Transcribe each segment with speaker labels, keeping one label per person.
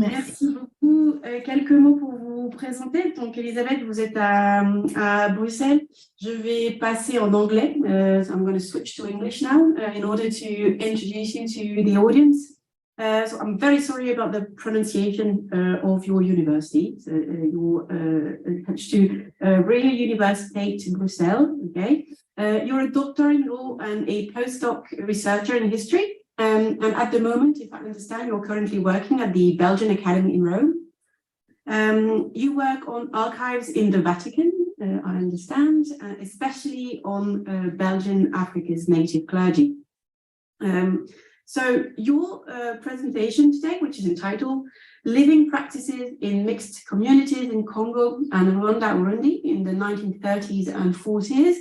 Speaker 1: Merci beaucoup. Quelques mots pour vous présenter. Donc, Elisabeth, vous êtes à Bruxelles. Je vais passer en anglais. So I'm going to switch to English now in order to introduce you to the audience. So I'm very sorry about the pronunciation of your university. So, you're attached to BRUYERE University in Brussels. Okay. You're a doctor in law and a postdoc researcher in history. And at the moment, if I understand, you're currently working at the Belgian Academy in Rome. You work on archives in the Vatican, I understand, especially on Belgian Africa's native clergy. So your presentation today, which is entitled Living Practices in Mixed Communities in Congo and Rwanda-Burundi in the 1930s and 40s,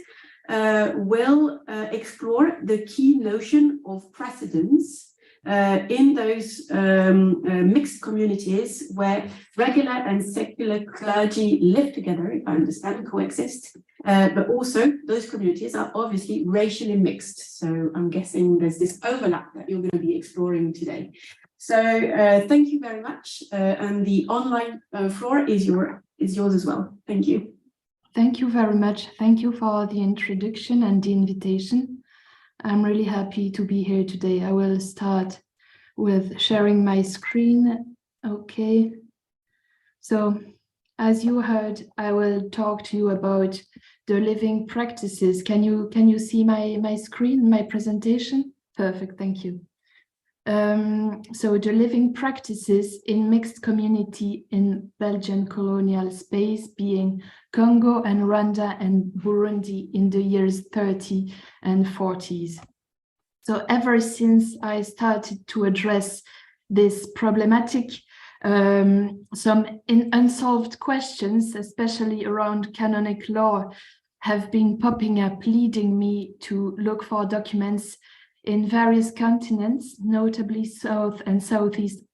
Speaker 1: will explore the key notion of precedence in those mixed communities where regular and secular clergy live together, if I understand, coexist, but also those communities are obviously racially mixed. So I'm guessing there's this overlap that you're going to be exploring today. So thank you very much, and the online floor is yours as well. Thank you.
Speaker 2: Thank you very much. Thank you for the introduction and the invitation. I'm really happy to be here today. I will start with sharing my screen. Okay. So, as you heard, I will talk to you about the living practices. Can you see my screen, my presentation? Perfect, thank you. So the living practices in mixed community in Belgian colonial space being Congo and Rwanda and Burundi in the years 30 and 40s. So ever since I started to address this problematic, some unsolved questions, especially around canonic law, have been popping up, leading me to look for documents in various continents, notably South and Southeast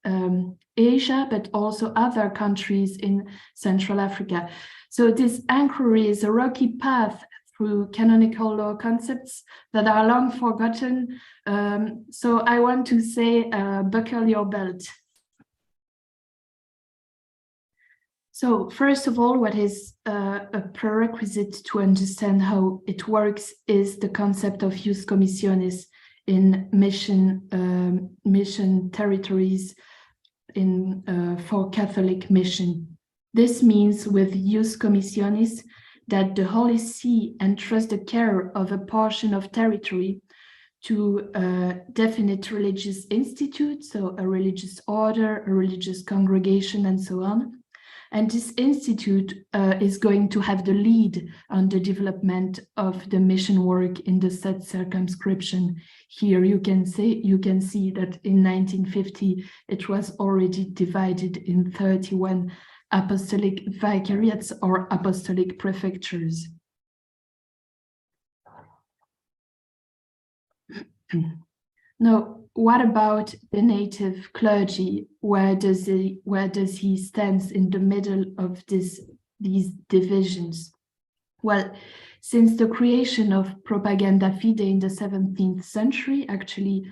Speaker 2: Asia, but also other countries in Central Africa. So this inquiry is a rocky path through canonical law concepts that are long forgotten. So I want to say, buckle your belt. So first of all, what is a prerequisite to understand how it works is the concept of jus commissionis in mission territories for Catholic mission. This means with jus commissionis that the Holy See entrusts the care of a portion of territory to a definite religious institute, so a religious order, a religious congregation, and so on. And this institute is going to have the lead on the development of the mission work in the said circumscription. Here you can see that in 1950 it was already divided in 31 apostolic vicariates or apostolic prefectures. Now, what about the native clergy? Where does he stand in the middle of these divisions? Well, since the creation of Propaganda Fide in the 17th century, actually,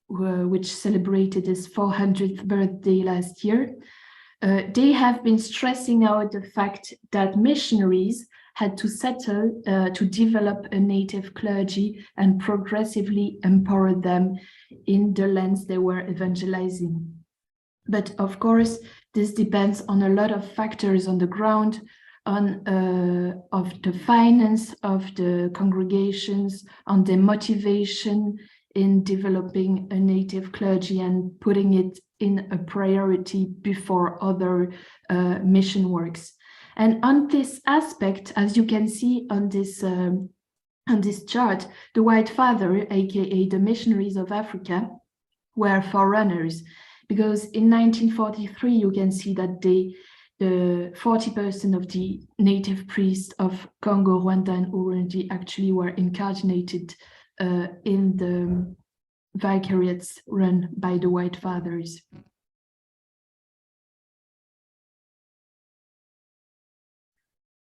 Speaker 2: which celebrated its 400th birthday last year, they have been stressing out the fact that missionaries had to settle to develop a native clergy and progressively empower them in the lands they were evangelizing. But of course, this depends on a lot of factors on the ground, of the finance of the congregations, on the motivation in developing a native clergy and putting it in a priority before other mission works. And on this aspect, as you can see on this chart, the White Father, aka the missionaries of Africa, were forerunners, because in 1943 you can see that the 40% of the native priests of Congo, Rwanda, and Burundi actually were incarnated in the vicariates run by the White Fathers.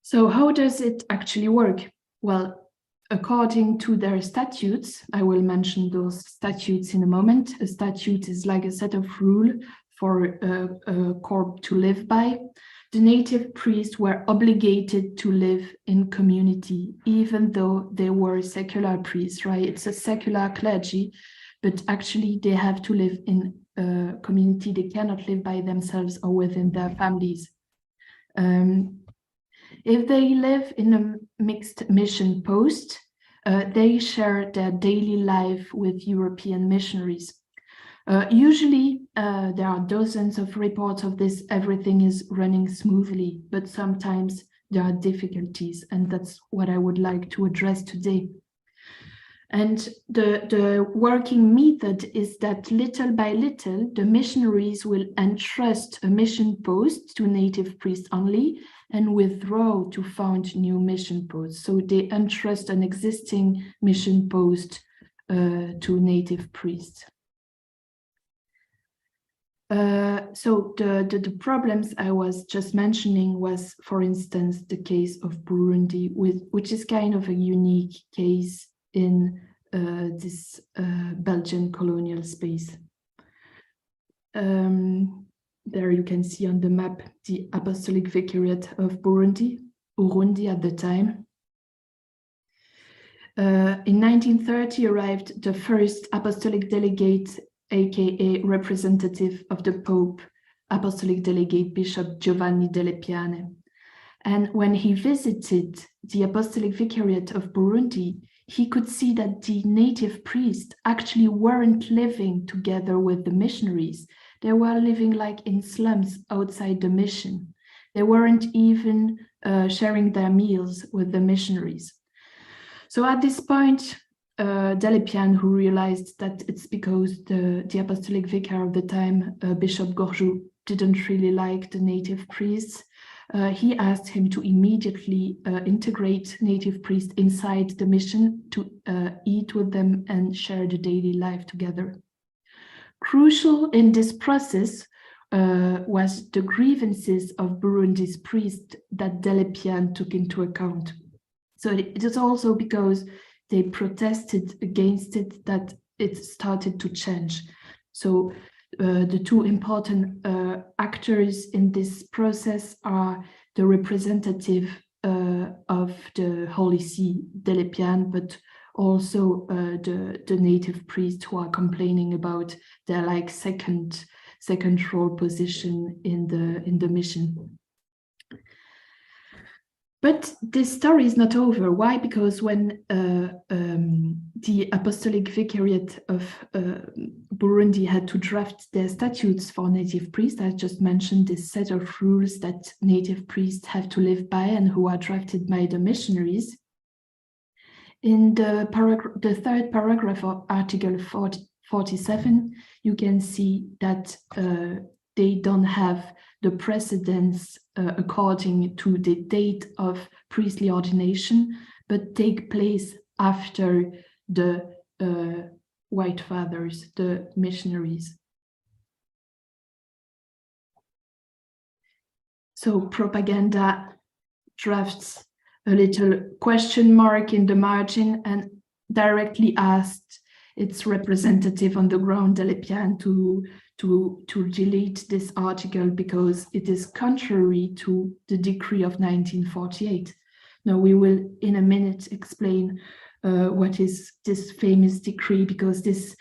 Speaker 2: So how does it actually work? Well, according to their statutes, I will mention those statutes in a moment. A statute is like a set of rules for a corp to live by, the native priests were obligated to live in community, even though they were secular priests, right? It's a secular clergy, but actually they have to live in a community. They cannot live by themselves or within their families. If they live in a mixed mission post, they share their daily life with European missionaries. Usually, there are dozens of reports of this. Everything is running smoothly, but sometimes there are difficulties, and that's what I would like to address today. And the working method is that little by little, the missionaries will entrust a mission post to native priests only and withdraw to found new mission posts. So they entrust an existing mission post to native priests. So the problems I was just mentioning was, for instance, the case of Burundi, which is kind of a unique case in this Belgian colonial space. There you can see on the map the Apostolic Vicariate of Burundi, Urundi at the time. In 1930 arrived the first apostolic delegate, aka representative of the Pope, Apostolic Delegate Bishop Giovanni Delle Piane. And when he visited the Apostolic Vicariate of Burundi, he could see that the native priests actually weren't living together with the missionaries. They were living like in slums outside the mission. They weren't even sharing their meals with the missionaries. So at this point, Delle Piane, who realized that it's because the Apostolic Vicar of the time, Bishop Gorjou, didn't really like the native priests, he asked him to immediately integrate native priests inside the mission, to eat with them and share the daily life together. Crucial in this process was the grievances of Burundi's priests that Delle Piane took into account. So it is also because they protested against it that it started to change. So the two important actors in this process are the representative of the Holy See, Delle Piane, but also the native priests who are complaining about their like second role position in the mission. But this story is not over. Why? Because when the Apostolic Vicariate of Burundi had to draft their statutes for native priests, I just mentioned this set of rules that native priests have to live by and who are drafted by the missionaries. In the third paragraph of Article 47, you can see that they don't have the precedence according to the date of priestly ordination, but take place after the White Fathers, the missionaries. So propaganda drafts a little question mark in the margin and directly asked its representative on the ground, Delle Piane, to delete this article because it is contrary to the decree of 1948. Now we will in a minute explain what is this famous decree, because this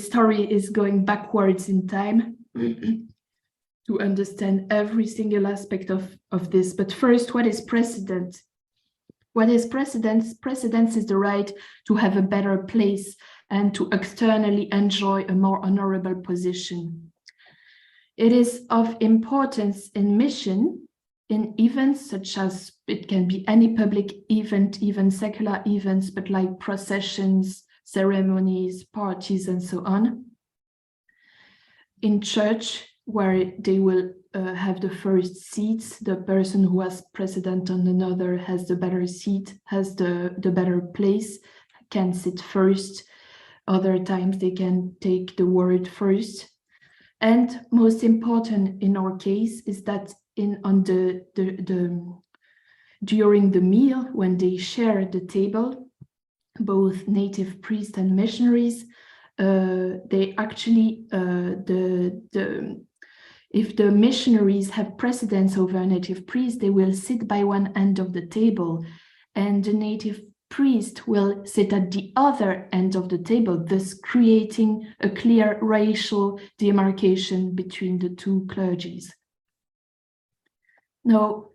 Speaker 2: story is going backwards in time to understand every single aspect of this. But first, what is precedent? What is precedence? Precedence is the right to have a better place and to externally enjoy a more honorable position. It is of importance in mission, in events such as, it can be any public event, even secular events, but like processions, ceremonies, parties, and so on. In church, where they will have the first seats, the person who has precedent on another has the better seat, has the better place, can sit first. Other times they can take the word first. And most important in our case is that during the meal, when they share the table, both native priests and missionaries, they actually, if the missionaries have precedence over a native priest, they will sit by one end of the table, and the native priest will sit at the other end of the table, thus creating a clear racial demarcation between the two clergies. Now,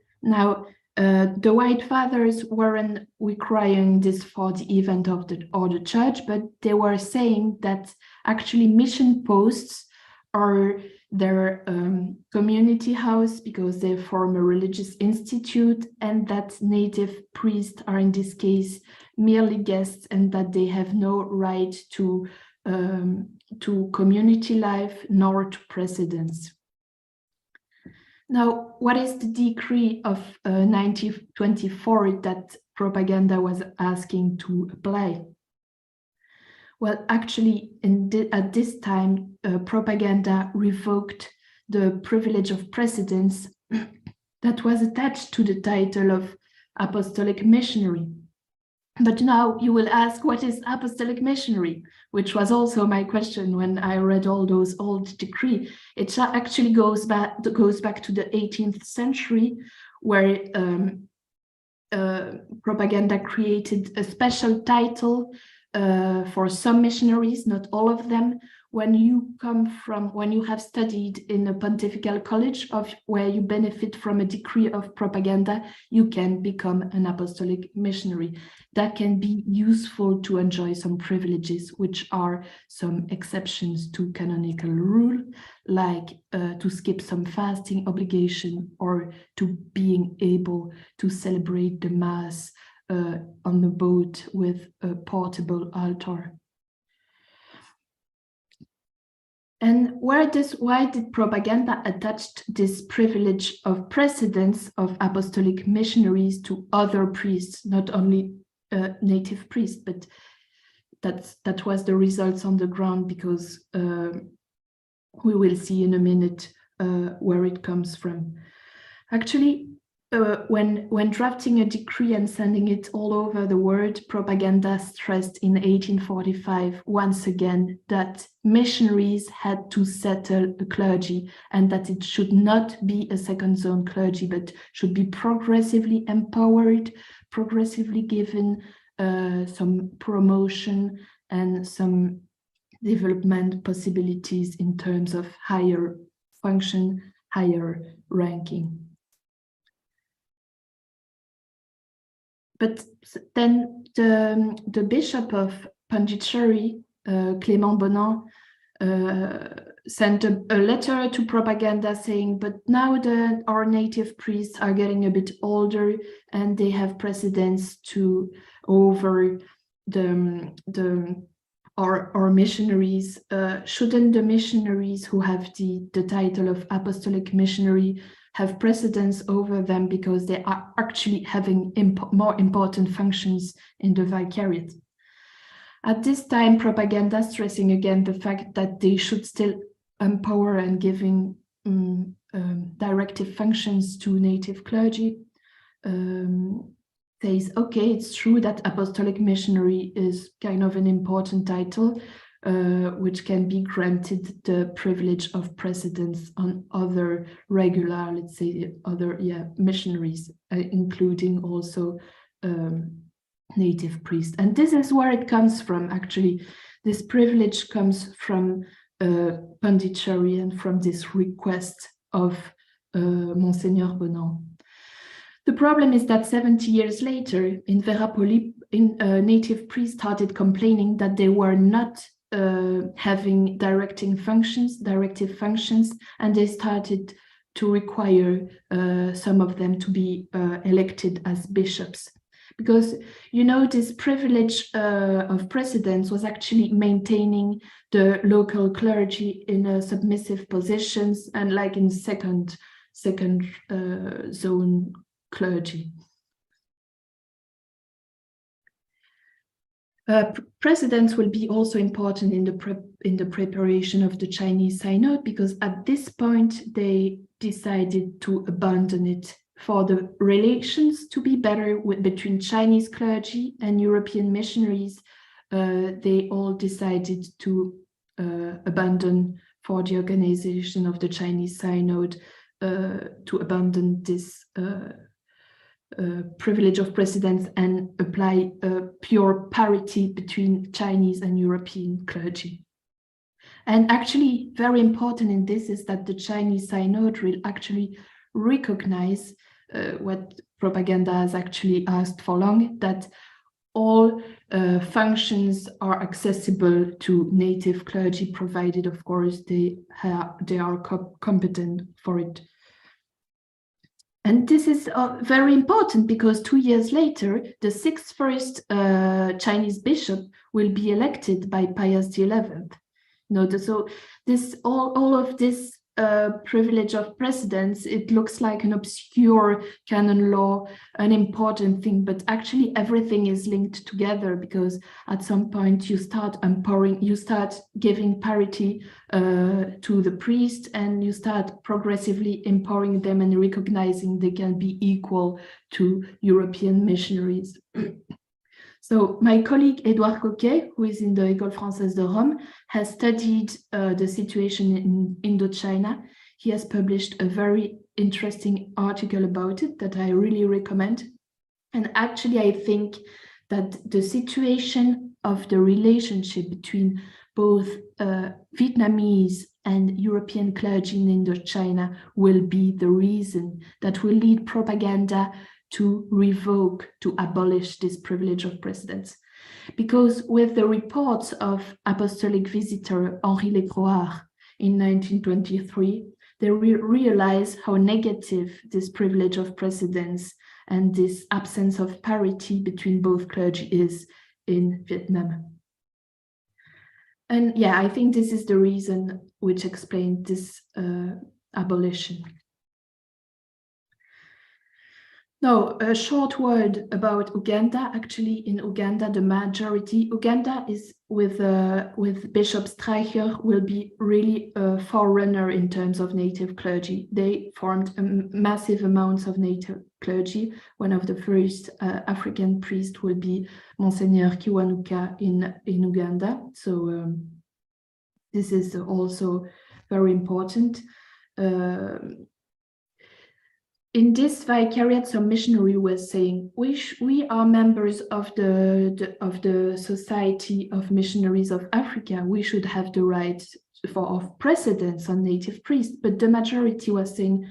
Speaker 2: the White Fathers weren't requiring this for the event of the church, but they were saying that actually mission posts are their community house because they form a religious institute, and that native priests are in this case merely guests, and that they have no right to community life nor to precedence. Now, what is the decree of 1924 that propaganda was asking to apply? Well, actually, at this time, propaganda revoked the privilege of precedence that was attached to the title of apostolic missionary. But now you will ask, what is apostolic missionary? Which was also my question when I read all those old decrees. It actually goes back to the 18th century, where propaganda created a special title for some missionaries, not all of them. When you have studied in a pontifical college where you benefit from a decree of propaganda, you can become an apostolic missionary. That can be useful to enjoy some privileges, which are some exceptions to canonical rule, like to skip some fasting obligation or to being able to celebrate the Mass on the boat with a portable altar. And why did propaganda attach this privilege of precedence of apostolic missionaries to other priests, not only native priests, but that was the results on the ground, because we will see in a minute where it comes from. Actually, when drafting a decree and sending it all over the world, propaganda stressed in 1845 once again that missionaries had to settle the clergy, and that it should not be a second zone clergy, but should be progressively empowered, progressively given some promotion and some development possibilities in terms of higher function, higher ranking. But then the Bishop of Pondicherry, Clément Bonin, sent a letter to propaganda saying, but now our native priests are getting a bit older and they have precedence over our missionaries. Shouldn't the missionaries who have the title of apostolic missionary have precedence over them because they are actually having more important functions in the vicariate? At this time, propaganda stressing again the fact that they should still empower and giving directive functions to native clergy, says, okay, it's true that apostolic missionary is kind of an important title, which can be granted the privilege of precedence on other regular, let's say, other missionaries, including also native priests. And this is where it comes from, actually. This privilege comes from Pondicherry and from this request of Monseigneur Bonin. The problem is that 70 years later, in Verapoli, native priests started complaining that they were not having directive functions, and they started to require some of them to be elected as bishops. Because, you know, this privilege of precedence was actually maintaining the local clergy in submissive positions and like in second zone clergy. Precedence will be also important in the preparation of the Chinese Synod, because at this point they decided to abandon it for the relations to be better between Chinese clergy and European missionaries. they all decided to abandon, for the organization of the Chinese Synod, to abandon this privilege of precedence and apply pure parity between Chinese and European clergy. And actually, very important in this is that the Chinese Synod will actually recognize what propaganda has actually asked for long, that all functions are accessible to native clergy, provided, of course, they are competent for it. And this is very important because 2 years later, the 61st Chinese bishop will be elected by Pius XI. So this all of this privilege of precedence, it looks like an obscure canon law, an important thing, but actually everything is linked together, because at some point you start empowering, you start giving parity to the priest, and you start progressively empowering them and recognizing they can be equal to European missionaries. So my colleague Edouard Coquet, who is in the École Française de Rome, has studied the situation in Indochina. He has published a very interesting article about it that I really recommend. And actually, I think that the situation of the relationship between both Vietnamese and European clergy in Indochina will be the reason that will lead propaganda to revoke, to abolish this privilege of precedence. Because with the reports of apostolic visitor Henri Lecroix in 1923, they realize how negative this privilege of precedence and this absence of parity between both clergy is in Vietnam. And yeah, I think this is the reason which explained this abolition. Now, a short word about Uganda. Actually, in Uganda, the majority, Uganda is with Bishop Streicher, will be really a forerunner in terms of native clergy. They formed massive amounts of native clergy. One of the first African priests will be Monsignor Kiwanuka in Uganda. So this is also very important. In this vicariate, some missionary was saying, we are members of the Society of Missionaries of Africa. We should have the right of precedence on native priests. But the majority was saying,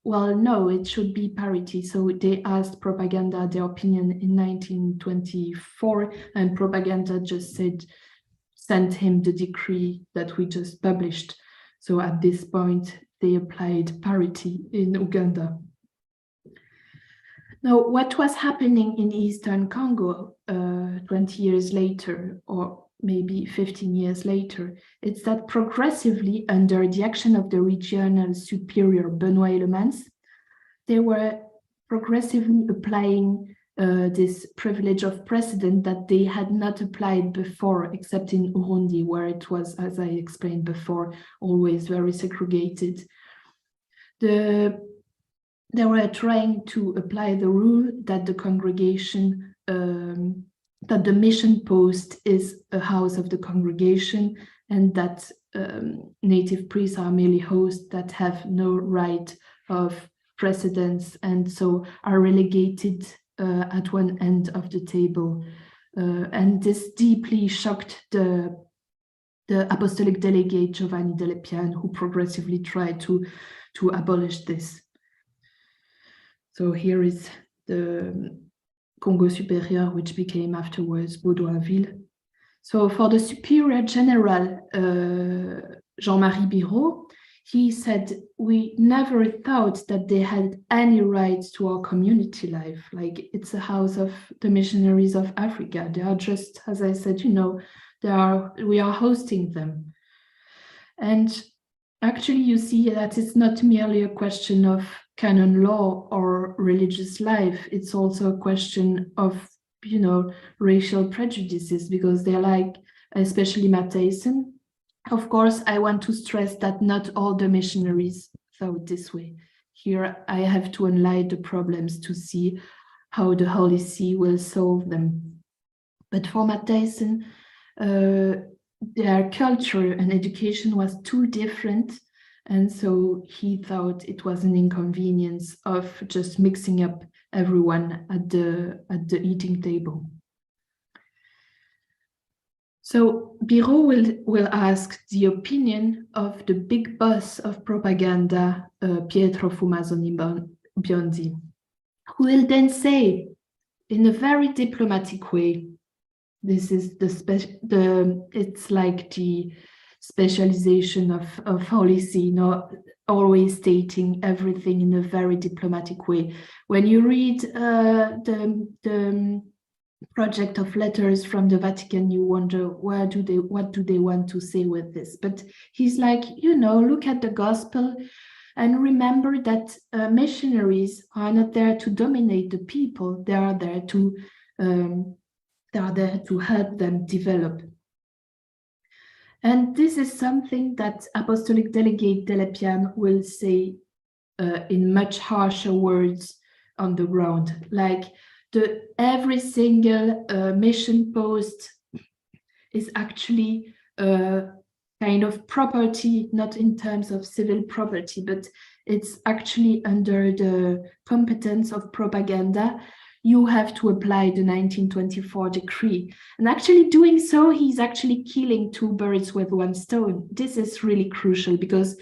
Speaker 2: well, no, it should be parity. So they asked propaganda their opinion in 1924, and propaganda just sent him the decree that we just published. So at this point, they applied parity in Uganda. Now, what was happening in Eastern Congo 20 years later, or maybe 15 years later, it's that progressively, under the action of the regional superior Benoît Elemans, they were progressively applying this privilege of precedent that they had not applied before, except in Burundi, where it was, as I explained before, always very segregated. They were trying to apply the rule that the congregation, that the mission post is a house of the congregation, and that native priests are merely hosts that have no right of precedence, and so are relegated at one end of the table. And this deeply shocked the apostolic delegate Giovanni Delle Piane, who progressively tried to abolish this. So here is the Congo Supérieur, which became afterwards Baudouinville. So for the Superior General, Jean-Marie Biraud, he said, we never thought that they had any rights to our community life. Like, it's a house of the missionaries of Africa. They are just, as I said, we are hosting them. And actually, you see that it's not merely a question of canon law or religious life. It's also a question of, racial prejudices, because they're like, especially Matthijssen. Of course, I want to stress that not all the missionaries thought this way. Here, I have to enlighten the problems to see how the Holy See will solve them. But for Matthijssen, their culture and education was too different. And so he thought it was an inconvenience of just mixing up everyone at the eating table. So Biro will ask the opinion of the big boss of propaganda, Pietro Fumasoni Biondi, who will then say, in a very diplomatic way, this is it's like the specialization of policy, you know, always stating everything in a very diplomatic way. When you read the project of letters from the Vatican, you wonder what do they want to say with this? But he's like, you know, look at the gospel and remember that missionaries are not there to dominate the people. They are there to help them develop. And this is something that Apostolic Delegate Delepiane will say in much harsher words on the ground. Like every single mission post is actually kind of property, not in terms of civil property, but it's actually under the competence of propaganda. You have to apply the 1924 decree. And actually doing so, he's actually killing two birds with one stone. This is really crucial because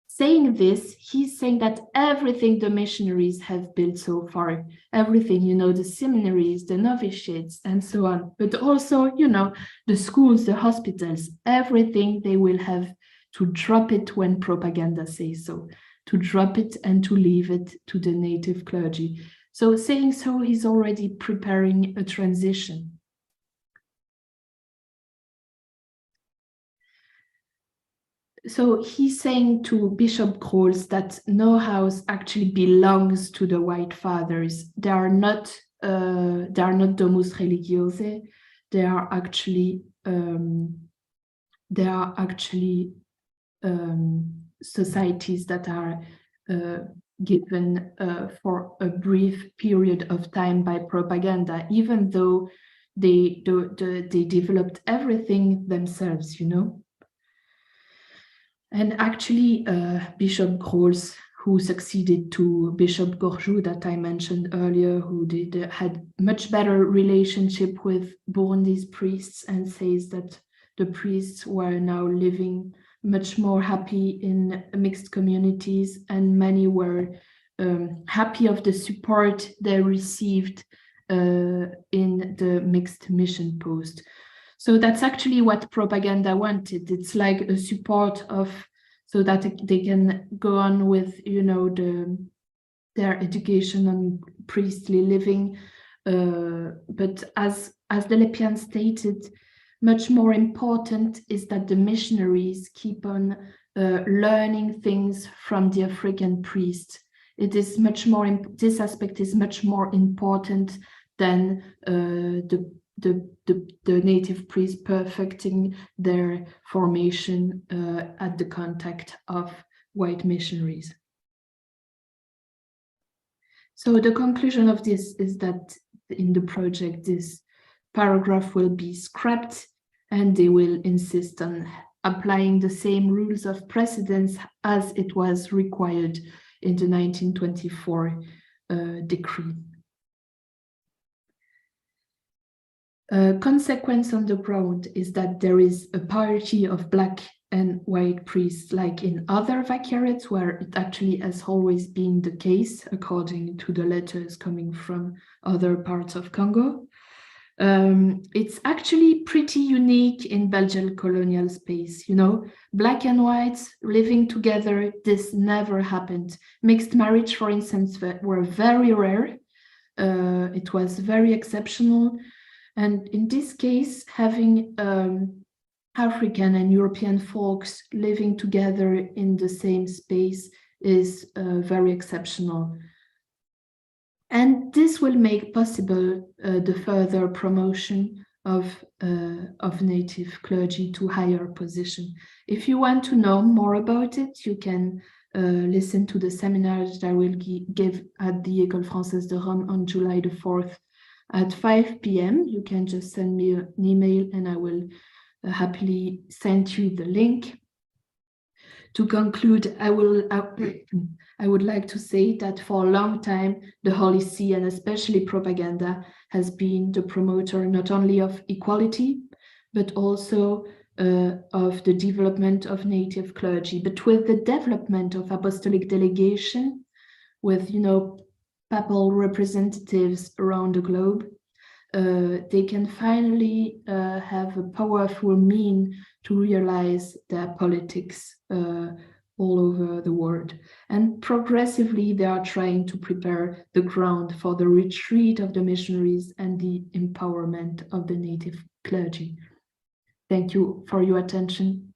Speaker 2: saying this, he's saying that everything the missionaries have built so far, everything, you know, the seminaries, the novitiates, and so on, but also, you know, the schools, the hospitals, everything, they will have to drop it when propaganda says so, to drop it and to leave it to the native clergy. So saying so, he's already preparing a transition. So he's saying to Bishop Grols that no house actually belongs to the White Fathers. They are not domus religiose. They are actually societies that are given for a brief period of time by propaganda, even though they developed everything themselves, you know. And actually, Bishop Grols, who succeeded to Bishop Gorjou that I mentioned earlier, who had much better relationship with Burundi's priests, and says that the priests were now living much more happy in mixed communities, and many were happy of the support they received in the mixed mission post. So that's actually what propaganda wanted. It's like a support of, so that they can go on with, you know, their education on priestly living. But as Delepiane stated, much more important is that the missionaries keep on learning things from the African priest. It is much more, this aspect is much more important than the native priests perfecting their formation at the contact of white missionaries. So the conclusion of this is that in the project, this paragraph will be scrapped, and they will insist on applying the same rules of precedence as it was required in the 1924 decree. Consequence on the ground is that there is a parity of black and white priests, like in other vicariates, where it actually has always been the case, according to the letters coming from other parts of Congo. It's actually pretty unique in Belgian colonial space, you know, black and whites living together, this never happened. Mixed marriage, for instance, were very rare. It was very exceptional. And in this case, having African and European folks living together in the same space is very exceptional. And this will make possible the further promotion of native clergy to higher position. If you want to know more about it, you can listen to the seminars that I will give at the École Française de Rome on July the 4th at 5 p.m. You can just send me an email and I will happily send you the link. To conclude, I would like to say that for a long time, the Holy See and especially propaganda has been the promoter not only of equality, but also of the development of native clergy. But with the development of apostolic delegation, with papal representatives around the globe, they can finally have a powerful mean to realize their politics all over the world. And progressively, they are trying to prepare the ground for the retreat of the missionaries and the empowerment of the native clergy. Thank you for your attention.